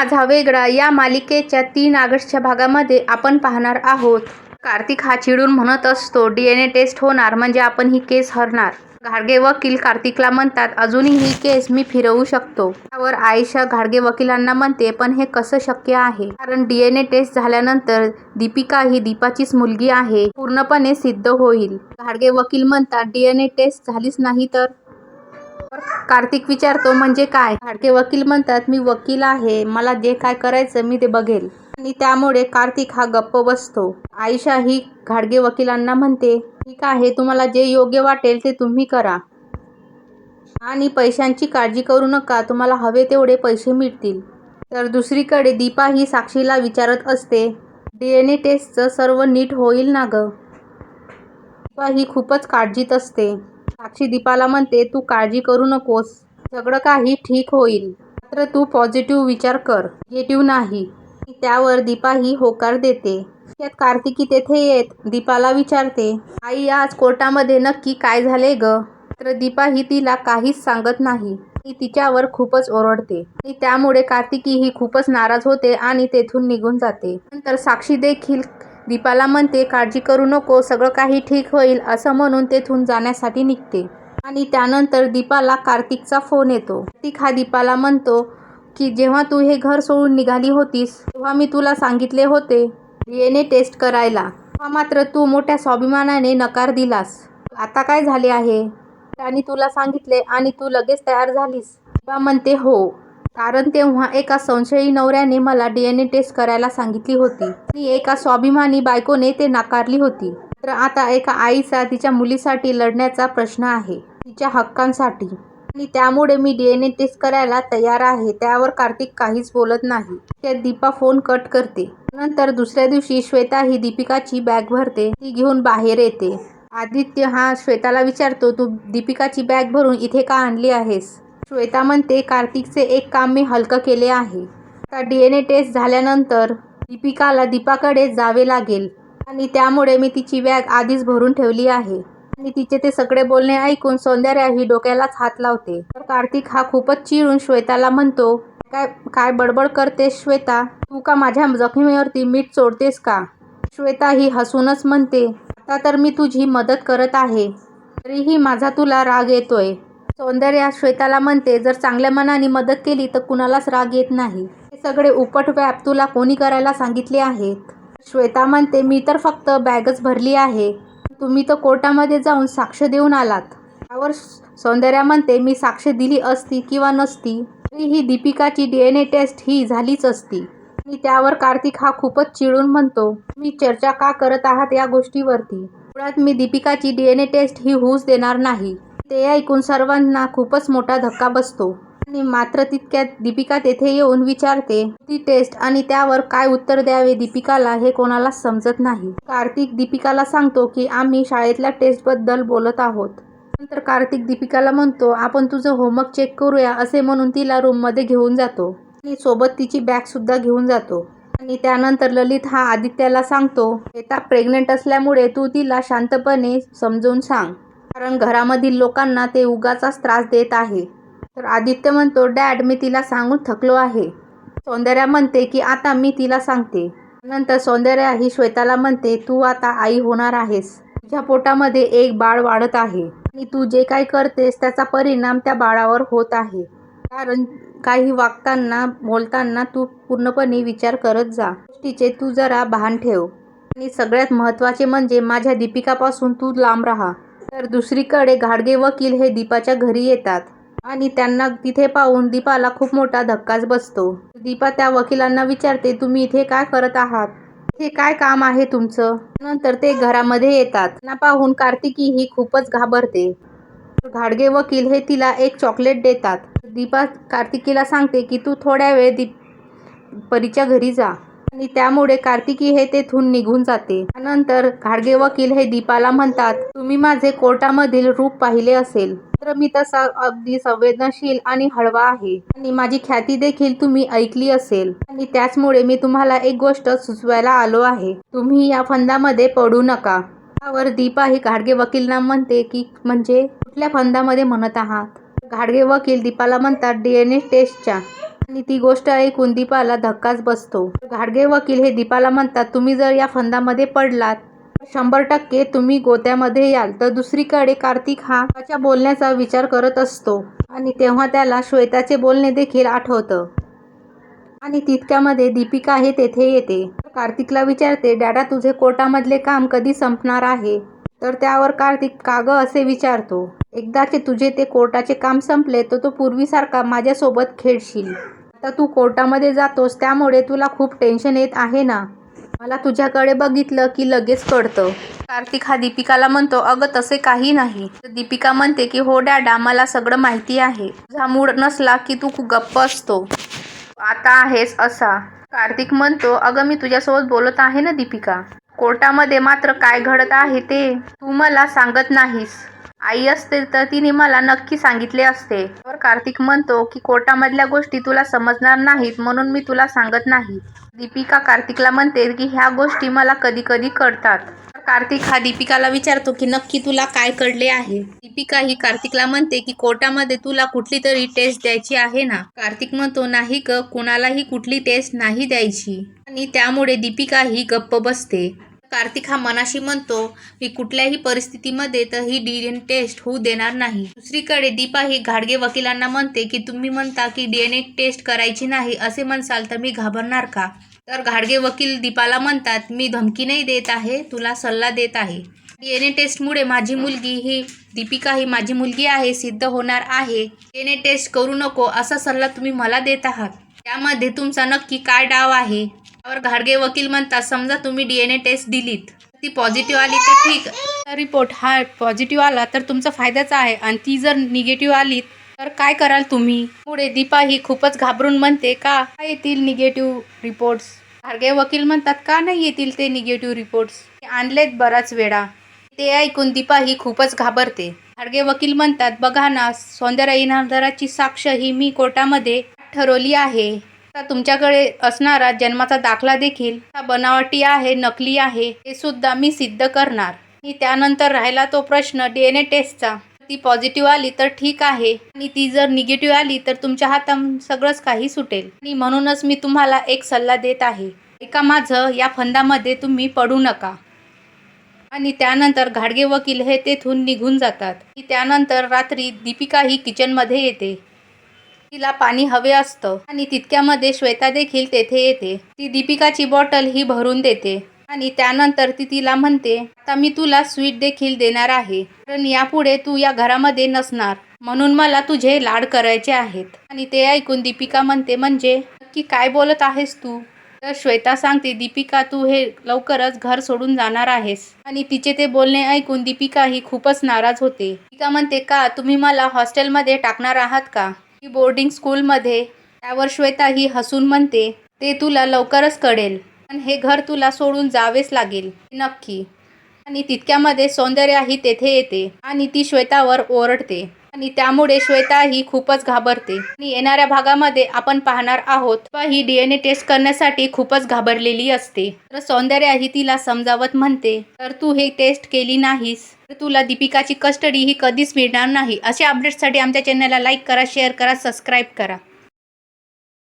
माझा वेगळा या मालिकेच्या 3 ऑगस्टच्या भागामध्ये आपण पाहणार आहोत. कार्तिक हा चिडून म्हणत असतो, DNA टेस्ट होणार म्हणजे आपण ही केस हरणार. घाडगे वकील कार्तिकला म्हणतात, अजूनही ही केस मी फिरवू शकतो. त्यावर आयशा घाडगे वकिलांना म्हणते, पण हे कसं शक्य आहे? कारण DNA टेस्ट झाल्यानंतर दीपिका ही दीपाचीच मुलगी आहे पूर्णपणे सिद्ध होईल. घाडगे वकील म्हणतात, DNA टेस्ट झालीच नाही तर? कार्तिक विचारतो, म्हणजे काय? घाडगे वकील म्हणतात, मी वकील आहे, मला जे काय करायचं मी ते बघेल. आणि त्यामुळे कार्तिक हा गप्प बसतो. आयशा ही घाडगे वकिलांना म्हणते, ठीक आहे, तुम्हाला जे योग्य वाटेल ते तुम्ही करा आणि पैशांची काळजी करू नका, तुम्हाला हवे तेवढे पैसे मिळतील. तर दुसरीकडे दीपा ही साक्षीला विचारत असते, DNA टेस्टचं सर्व नीट होईल ना गं? दीपा ही खूपच काळजीत असते. साक्षी दीपाला म्हणते, तू काळजी करू नकोस, सगळं काही ठीक होईल, मात्र तू पॉझिटिव्ह विचार कर, निगेटिव्ह नाही. त्यावर दीपा ही होकार देते. त्यात कार्तिकी तेथे येत दीपाला विचारते, आई आज कोर्टामध्ये नक्की काय झाले ग? मात्र दीपा ही तिला काहीच सांगत नाही. ती तिच्यावर खूपच ओरडते आणि त्यामुळे कार्तिकी ही खूपच नाराज होते आणि तेथून निघून जाते. नंतर साक्षी देखील दीपाला म्हणते, काळजी करू नको, सगळं काही ठीक होईल असं म्हणून तेथून जाण्यासाठी निघते. आणि त्यानंतर दीपाला कार्तिकचा फोन येतो. कार्तिक हा दीपाला म्हणतो की जेव्हा तू हे घर सोडून निघाली होतीस तेव्हा मी तुला सांगितले होते DNA टेस्ट करायला, तेव्हा मात्र तू मोठ्या स्वाभिमानाने नकार दिलास. आता काय झाले आहे? आणि तुला सांगितले आणि तू लगेच तयार झालीस? दीपा म्हणते, हो, कारण तेव्हा एका संशयी नवऱ्याने मला DNA टेस्ट करायला सांगितली होती आणि एका स्वाभिमानी बायकोने ते नाकारली होती. तर आता एका आईचा तिच्या मुलीसाठी लढण्याचा प्रश्न आहे, तिच्या हक्कांसाठी, आणि त्यामुळे मी DNA टेस्ट करायला तयार आहे. त्यावर कार्तिक काहीच बोलत नाही. त्यात दीपा फोन कट करते. नंतर दुसऱ्या दिवशी श्वेता ही दीपिकाची बॅग भरते, ती घेऊन बाहेर येते. आदित्य हा श्वेताला विचारतो, तू दीपिकाची बॅग भरून इथे का आणली आहेस? श्वेता म्हणते, कार्तिकचे एक काम मी हलकं केले आहे. आता DNA टेस्ट झाल्यानंतर दीपिकाला दीपाकडे जावे लागेल आणि त्यामुळे मी तिची बॅग आधीच भरून ठेवली आहे. आणि तिचे ते सगळे बोलणे ऐकून सौंदर्या ही डोक्यालाच हात लावते. तर कार्तिक हा खूपच चिडून श्वेताला म्हणतो, काय बडबड करतेस श्वेता? तू का माझ्या जखमेवरती मीठ चोळतेस का? श्वेता ही हसूनच म्हणते, आता तर मी तुझी मदत करत आहे, तरीही माझा तुला राग येतोय. सौंदर्या श्वेताला म्हणते, जर चांगल्या मनाने मदत केली तर कुणालाच राग येत नाही. हे सगळे उपट व्याप तुला कोणी करायला सांगितले आहेत? श्वेता म्हणते, मी तर फक्त बॅगच भरली आहे, तुम्ही तर कोर्टामध्ये जाऊन साक्ष देऊन आलात. त्यावर सौंदर्या म्हणते, मी साक्ष दिली असती किंवा नसती तरीही दीपिकाची DNA टेस्ट ही झालीच असती. आणि त्यावर कार्तिक हा खूपच चिडून म्हणतो, मी चर्चा का करत आहात या गोष्टीवरती? मुळात मी दीपिकाची DNA टेस्ट ही होऊच देणार नाही. ते ऐकून सर्वांना खूपच मोठा धक्का बसतो. आणि मात्र तितक्यात दीपिका तेथे येऊन विचारते ती टेस्ट, आणि त्यावर काय उत्तर द्यावे दीपिकाला हे कोणालाच समजत नाही. कार्तिक दीपिकाला सांगतो की आम्ही शाळेतल्या टेस्टबद्दल बोलत आहोत. नंतर कार्तिक दीपिकाला म्हणतो, आपण तुझं होमवर्क चेक करूया असे म्हणून तिला रूममध्ये घेऊन जातो आणि सोबत तिची बॅग सुद्धा घेऊन जातो. आणि त्यानंतर ललित हा आदित्याला सांगतो, श्वेता प्रेग्नेंट असल्यामुळे तू तिला शांतपणे समजून सांग, कारण घरामधील लोकांना ते उगाचच त्रास देत आहे. तर आदित्य म्हणतो, डॅड मी तिला सांगून थकलो आहे. सौंदर्या म्हणते की आता मी तिला सांगते. नंतर सौंदर्या ही श्वेताला म्हणते, तू आता आई होणार आहेस, तुझ्या पोटामध्ये एक बाळ वाढत आहे आणि तू जे काय करतेस त्याचा परिणाम त्या बाळावर होत आहे. कारण काही वागताना बोलताना तू पूर्णपणे विचार करत जा, गोष्टीचे तू जरा भान ठेव, आणि सगळ्यात महत्त्वाचे म्हणजे माझ्या दीपिकापासून तू लांब राहा. तर दुसरीकडे घाडगे वकील हे दीपाच्या घरी येतात आणि त्यांना तिथे पाहून दीपाला खूप मोठा धक्काच बसतो. दीपा त्या वकिलांना विचारते, तुम्ही इथे काय करत आहात? इथे काय काम आहे तुमचं? नंतर ते घरामध्ये येतात. त्यांना पाहून कार्तिकी ही खूपच घाबरते. घाडगे वकील हे तिला एक चॉकलेट देतात. दीपा कार्तिकीला सांगते की तू थोड्या वेळ परीच्या घरी जा, आणि त्यामुळे कार्तिकी हे तेथून निघून जाते. त्यानंतर घाडगे वकील हे दीपाला म्हणतात, तुम्ही माझे कोर्टामधील रूप पाहिले असेल, तर मी तसा अगदी संवेदनशील आणि हळवा आहे, आणि माझी ख्याती देखील तुम्ही ऐकली असेल, आणि त्याचमुळे मी तुम्हाला एक गोष्ट सुचवायला आलो आहे, तुम्ही या फंदामध्ये पडू नका. त्यावर दीपा ही घाडगे वकीलना म्हणते की म्हणजे कुठल्या फंदामध्ये म्हणत आहात? घाडगे वकील दीपाला म्हणतात, DNA टेस्टच्या. आणि ती गोष्ट ऐकून दीपाला धक्काच बसतो. घाडगे वकील हे दीपाला म्हणतात, तुम्ही जर या फंदामध्ये पडलात तर 100% तुम्ही गोत्यामध्ये याल. तर दुसरीकडे कार्तिक हा त्याच्या बोलण्याचा विचार करत असतो आणि तेव्हा त्याला श्वेताचे बोलणे देखील आठवतं. आणि तितक्यामध्ये दीपिका हे तेथे येते. कार्तिकला विचारते, डॅडा तुझे कोर्टामधले काम कधी संपणार आहे? तर त्यावर कार्तिक का ग असे विचारतो. एकदाचे तुझे ते कोर्टाचे काम संपले तर तू पूर्वीसारखा माझ्यासोबत खेळशील. आता तू कोर्टामध्ये जातोस त्यामुळे तुला खूप टेन्शन येत आहे ना? मला तुझ्याकडे बघितलं की लगेच कळतं. कार्तिक हा दीपिकाला म्हणतो, अगं तसे काही नाही. तर दीपिका म्हणते की हो डॅडा, मला सगळं माहिती आहे. तुझा मूड नसला की तू खूप गप्प असतो. आता आहेस असा. कार्तिक म्हणतो, अगं मी तुझ्यासोबत बोलत आहे ना दीपिका. कोर्टामध्ये मात्र काय घडत आहे ते तू मला सांगत नाहीस. आई असते तर तिने मला नक्की सांगितले असते. तर कार्तिक म्हणतो की कोर्टामधल्या गोष्टी तुला समजणार नाहीत म्हणून मी तुला सांगत नाही. दीपिका कार्तिकला म्हणते की ह्या गोष्टी मला कधी कधी कळतात. तर कार्तिक हा दीपिकाला विचारतो की नक्की तुला काय कळले आहे? दीपिका ही कार्तिकला म्हणते की कोर्टामध्ये तुला कुठली तरी टेस्ट द्यायची आहे ना? कार्तिक म्हणतो, नाही ग, कुणालाही कुठली टेस्ट नाही द्यायची. आणि त्यामुळे दीपिका ही गप्प बसते. कार्तिक हा मनाशी म्हणतो, मी कुठल्याही परिस्थितीमध्ये तर ही DNA टेस्ट होऊ देणार नाही. दुसरीकडे दीपा ही घाडगे वकिलांना म्हणते की तुम्ही म्हणता की DNA टेस्ट करायची नाही असे म्हणसाल तर मी घाबरणार का? तर घाडगे वकील दीपाला म्हणतात, मी धमकी नाही देत आहे, तुला सल्ला देत आहे. DNA टेस्टमुळे माझी मुलगी ही दीपिका ही माझी मुलगी आहे सिद्ध होणार आहे. DNA टेस्ट करू नको असा सल्ला तुम्ही मला देत आहात. त्यामध्ये तुमचा नक्की काय डाव आहे? त्यावर घाडगे वकील म्हणतात, समजा तुम्ही DNA टेस्ट दिलीत, ती पॉझिटिव्ह आली तर ठीक. रिपोर्ट हा पॉझिटिव्ह आला तर तुमचा फायदाच आहे आणि ती जर निगेटिव्ह आली तर काय कराल तुम्ही? पुढे दीपा ही खूपच घाबरून म्हणते, का येतील निगेटिव्ह रिपोर्ट्स? घाडगे वकील म्हणतात, का नाही येतील ते निगेटिव्ह रिपोर्ट्स? आणलेत बराच वेळा. ते ऐकून दीपा ही खूपच घाबरते. घाडगे वकील म्हणतात, बघा ना, सौंदर्य इनामदाराची साक्ष ही मी कोर्टामध्ये ठरवली आहे. आता तुमच्याकडे असणारा जन्माचा दाखला देखील बनावटी आहे, नकली आहे, हे सुद्धा मी सिद्ध करणार. आणि त्यानंतर राहिला तो प्रश्न DNA टेस्टचा. ती पॉझिटिव्ह आली तर ठीक आहे आणि ती जर निगेटिव्ह आली तर तुमच्या हातात सगळंच काही सुटेल. आणि म्हणूनच मी तुम्हाला एक सल्ला देत आहे, ऐका माझं, या फंदामध्ये तुम्ही पडू नका. आणि त्यानंतर घाडगे वकील हे तेथून निघून जातात. त्यानंतर रात्री दीपिका ही किचनमध्ये येते. तिला पाणी हवे असतं आणि तितक्यामध्ये श्वेता देखील तेथे येते. ती दीपिकाची बॉटल ही भरून देते आणि त्यानंतर ती तिला म्हणते, आता मी तुला स्वीट देखील देणार आहे, कारण यापुढे तू या घरामध्ये नसणार, म्हणून मला तुझे लाड करायचे आहेत. आणि ते ऐकून दीपिका म्हणते, म्हणजे नक्की काय बोलत आहेस तू? तर श्वेता सांगते, दीपिका तू हे लवकरच घर सोडून जाणार आहेस. आणि तिचे ते बोलणे ऐकून दीपिका ही खूपच नाराज होते. दीपिका म्हणते, का तुम्ही मला हॉस्टेलमध्ये टाकणार आहात का? बोर्डिंग स्कूलमध्ये? त्यावर श्वेता ही हसून म्हणते, ते तुला लवकरच कळेल, पण हे घर तुला सोडून जावेच लागेल नक्की. आणि तितक्यामध्ये सौंदर्या ही तेथे येते आणि ती श्वेतावर ओरडते आणि त्यामुळे श्वेता ही खूपच घाबरते. आणि येणाऱ्या भागामध्ये आपण पाहणार आहोत ही DNA टेस्ट करण्यासाठी खूपच घाबरलेली असते. तर सौंदर्या ही तिला समजावत म्हणते, तर तू हे टेस्ट केली नाहीस तर तुला दीपिकाची कस्टडी ही कधीच मिळणार नाही. अशा अपडेट्ससाठी आमच्या चॅनलला लाईक करा, शेअर करा, सबस्क्राईब करा.